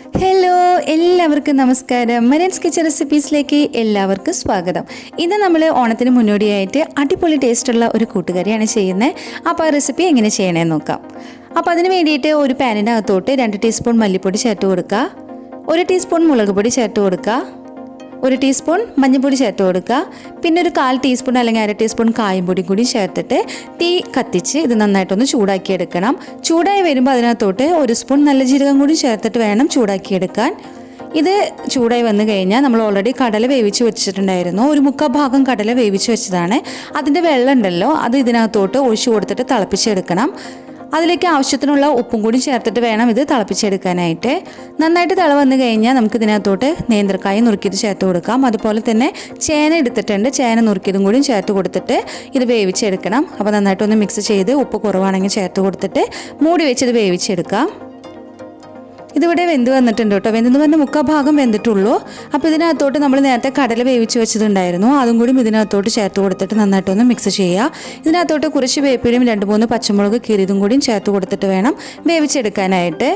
Hello, എല്ലാവർക്കും നമസ്കാരം. Marian's kitchen റെസിപ്പീസിലേക്ക് എല്ലാവർക്കും സ്വാഗതം. ഇന്ന് നമ്മൾ ഓണത്തിന് മുന്നോടിയായിട്ട് അടിപൊളി ടേസ്റ്റുള്ള ഒരു കൂട്ടുകറിയാണ് ചെയ്യുന്നത്. അപ്പോൾ ആ റെസിപ്പി എങ്ങനെ ചെയ്യണമെന്ന് നോക്കാം. അപ്പോൾ അതിന് വേണ്ടിയിട്ട് ഒരു പാനിൻ്റെ അകത്തോട്ട് 2 ടീസ്പൂൺ മല്ലിപ്പൊടി ചേർത്ത് കൊടുക്കുക, 1 ടീസ്പൂൺ മുളക് പൊടി ചേർത്ത് കൊടുക്കുക, 1 ടീസ്പൂൺ മഞ്ഞൾപ്പൊടി ചേർത്ത് കൊടുക്കുക, പിന്നെ ഒരു 1/4 ടീസ്പൂൺ അല്ലെങ്കിൽ 1/2 ടീസ്പൂൺ കായംപൊടി കൂടി ചേർത്തിട്ട് തീ കത്തിച്ച് ഇത് നന്നായിട്ടൊന്ന് ചൂടാക്കിയെടുക്കണം. ചൂടായി വരുമ്പോൾ അതിനകത്തോട്ട് 1 സ്പൂൺ നല്ല ജീരകം കൂടി ചേർത്തിട്ട് വേണം ചൂടാക്കിയെടുക്കാൻ. ഇത് ചൂടായി വന്നു കഴിഞ്ഞാൽ നമ്മൾ ഓൾറെഡി കടല വേവിച്ച് വെച്ചിട്ടുണ്ടായിരുന്നു. ഒരു 1/4 ഭാഗം കടല വേവിച്ച് വെച്ചതാണ്. അതിൻ്റെ വെള്ളം ഉണ്ടല്ലോ, അത് ഇതിനകത്തോട്ട് ഒഴിച്ചു കൊടുത്തിട്ട് തിളപ്പിച്ചെടുക്കണം. അതിലേക്ക് ആവശ്യത്തിനുള്ള ഉപ്പും കൂടി ചേർത്തിട്ട് വേണം ഇത് തിളപ്പിച്ചെടുക്കാനായിട്ട്. നന്നായിട്ട് തിള വന്നു കഴിഞ്ഞാൽ നമുക്ക് ഇതിനകത്തോട്ട് നേന്ത്രക്കായ നുറുക്കിയത് ചേർത്ത് കൊടുക്കാം. അതുപോലെ തന്നെ ചേന എടുത്തിട്ടുണ്ട്, ചേന നുറുക്കിയതും കൂടി ചേർത്ത് കൊടുത്തിട്ട് ഇത് വേവിച്ചെടുക്കണം. അപ്പോൾ നന്നായിട്ടൊന്ന് മിക്സ് ചെയ്ത് ഉപ്പ് കുറവാണെങ്കിൽ ചേർത്ത് കൊടുത്തിട്ട് മൂടി വെച്ച് ഇത് വേവിച്ചെടുക്കാം. ഇതിവിടെ വെന്ത് വന്നിട്ടുണ്ട് കേട്ടോ. വെന്തെന്ന് പറഞ്ഞാൽ 1/4 ഭാഗം വെന്തിട്ടുള്ളൂ. അപ്പോൾ ഇതിനകത്തോട്ട് നമ്മൾ നേരത്തെ കടല വേവിച്ച് വെച്ചിട്ടുണ്ടായിരുന്നു, അതും കൂടി ഇതിനകത്തോട്ട് ചേർത്ത് കൊടുത്തിട്ട് നന്നായിട്ടൊന്ന് മിക്സ് ചെയ്യുക. ഇതിനകത്തോട്ട് കുറച്ച് വേപ്പിലയും 2-3 പച്ചമുളക് കീറിയതും കൂടിയും ചേർത്ത് കൊടുത്തിട്ട് വേണം വേവിച്ചെടുക്കാനായിട്ട്.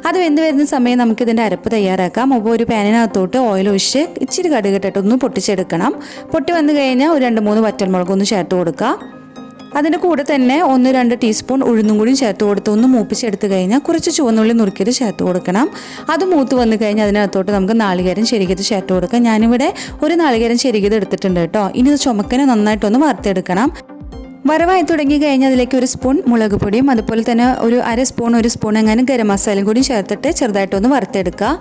അത് വെന്ത് വരുന്ന സമയം നമുക്കിതിൻ്റെ അരപ്പ് തയ്യാറാക്കാം. അപ്പോൾ ഒരു പാനിനകത്തോട്ട് ഓയിൽ ഒഴിച്ച് ഇച്ചിരി കടുക് ഇട്ടിട്ടൊന്ന് പൊട്ടിച്ചെടുക്കണം. പൊട്ടി വന്നു കഴിഞ്ഞാൽ ഒരു 2-3 വറ്റൽമുളകൊന്ന് ചേർത്ത് കൊടുക്കുക. അതിൻ്റെ കൂടെ തന്നെ 1-2 ടീസ്പൂൺ ഉഴുന്നും കൂടി ചേർത്ത് കൊടുത്ത് ഒന്ന് മൂപ്പിച്ചെടുത്ത് കഴിഞ്ഞാൽ കുറച്ച് ചുവന്നുള്ളി നുറുക്കിയത് ചേർത്ത് കൊടുക്കണം. അത് മൂത്ത് വന്നു കഴിഞ്ഞാൽ അതിനകത്തോട്ട് നമുക്ക് നാളികേരം ചെരുകിയത് ചേർത്ത് കൊടുക്കാം. ഞാനിവിടെ ഒരു നാളികേരം ചെരുകിയത് എടുത്തിട്ടുണ്ട് കേട്ടോ. ഇനി ഇത് ചുമക്കനെ നന്നായിട്ടൊന്ന് വറുത്തെടുക്കണം. വറവായി തുടങ്ങി കഴിഞ്ഞാൽ അതിലേക്ക് 1 സ്പൂൺ മുളക് പൊടിയും അതുപോലെ തന്നെ ഒരു 1/2 സ്പൂൺ എങ്ങനെ ഗരം മസാലയും കൂടി ചേർത്തിട്ട് ചെറുതായിട്ടൊന്ന് വറുത്തെടുക്കുക.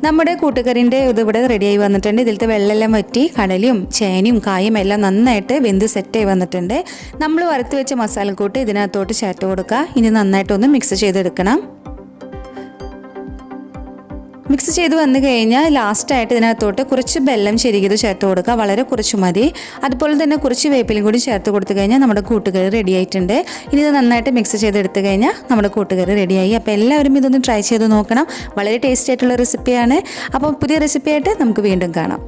നമ്മുടെ കൂട്ടുകറിൻ്റെ ഇതിവിടെ റെഡിയായി വന്നിട്ടുണ്ട്. ഇതിലത്തെ വെള്ളമെല്ലാം വറ്റി കടലയും ചേനയും കായും എല്ലാം നന്നായിട്ട് വെന്ത് സെറ്റായി വന്നിട്ടുണ്ട്. നമ്മൾ വറുത്ത് വെച്ച മസാലക്കൂട്ട് ഇതിനകത്തോട്ട് ചേർത്ത് കൊടുക്കുക. ഇനി നന്നായിട്ടൊന്ന് മിക്സ് ചെയ്തെടുക്കണം. മിക്സ് ചെയ്ത് വന്നു കഴിഞ്ഞാൽ ലാസ്റ്റായിട്ട് ഇതിനകത്തോട്ട് കുറച്ച് ബെല്ലം ചെരുകിയത് ചേർത്ത് കൊടുക്കുക. വളരെ കുറച്ച് മതി. അതുപോലെ തന്നെ കുറച്ച് വേപ്പിലും കൂടി ചേർത്ത് കൊടുത്തു കഴിഞ്ഞാൽ നമ്മുടെ കൂട്ടുകറി റെഡി ആയിട്ടുണ്ട്. ഇനി ഇത് നന്നായിട്ട് മിക്സ് ചെയ്തെടുത്ത് കഴിഞ്ഞാൽ നമ്മുടെ കൂട്ടുകറി റെഡിയായി. അപ്പോൾ എല്ലാവരും ഇതൊന്ന് ട്രൈ ചെയ്ത് നോക്കണം. വളരെ ടേസ്റ്റി ആയിട്ടുള്ള റെസിപ്പിയാണ്. അപ്പോൾ പുതിയ റെസിപ്പിയായിട്ട് നമുക്ക് വീണ്ടും കാണാം.